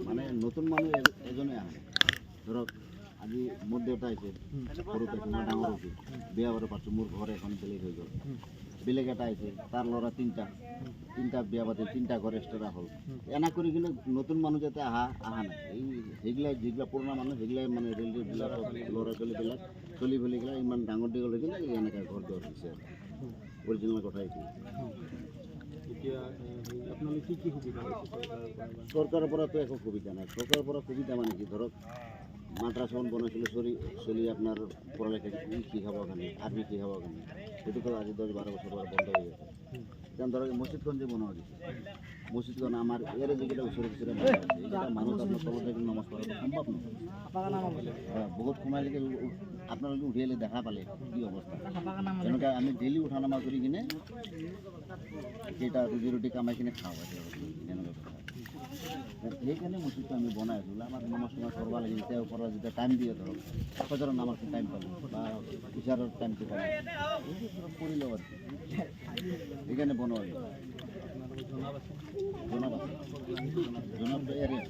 মানে নতুন মানুহ এজনে আহে ধৰক আজি মোৰ দেউতা আহিছে সৰু পাইছে মই ডাঙৰ হৈছোঁ বিয়া বাৰু পাতিছোঁ মোৰ ঘৰ এখন বেলেগ হৈ গ'ল বেলেগ এটা আহিছে তাৰ ল'ৰা তিনিটা বিয়া পাতি তিনিটা ঘৰ এক্সট্ৰা হ'ল এনে কৰি কিনে নতুন মানুহ যাতে অহা নাই এই যিগিলা পুৰণা মানুহ সেইগিলাই মানে ৰিলেটিভবিলাক ল'ৰা ছোৱালীবিলাক চলি ফলিগিলা ইমান ডাঙৰ দীঘল হৈ কিনে এনেকৈ ঘৰ দুৱাৰ দিছে অৰিজিনেল কথা এইটো চৰকাৰৰ পৰাতো একো সুবিধা নাই চৰকাৰৰ পৰা সুবিধা মানে কি ধৰক মাদ্ৰাছাখন বনাইছিলোঁ চলি আপোনাৰ পঢ়ালেখা শিকাবৰ কাৰণে আৰ্মি শিকাবৰ কাৰণে সেইটোতো আজি 10-12 বছৰ পৰা বন্ধ হৈ আছে যেন ধৰক মছজিদখন যে বনোৱা দিছে মছজিদখন আমাৰ ইয়াৰে যিকেইটা ওচৰে পাঁজৰে মানুহ আছে এইকেইটা মানুহ আপোনাৰ তলত থাকি নমাজ পঢ়াটো সম্ভৱ নহয় বহুত সময়লৈকে আপোনালোকে উঠিয়ালে দেখা পালে কি অৱস্থা তেনেকৈ আমি ডেইলি উঠা নামা কৰি কিনে কেইটা ৰুটি কামাই কিনে খাওঁ এনেকুৱা সেইকাৰণে মছজিদটো আমি বনাই আছোঁ আমাক নামাজ টামাজ কৰিব লাগিল তেওঁৰ পৰা যেতিয়া টাইম দিয়ে ধৰক ফজৰৰ নামাজটো টাইম পালোঁ বা ইশাৰৰ টাইমটো পালোঁ কৰি লওঁ আৰু সেইকাৰণে বনোৱা জনাব এৰিয়া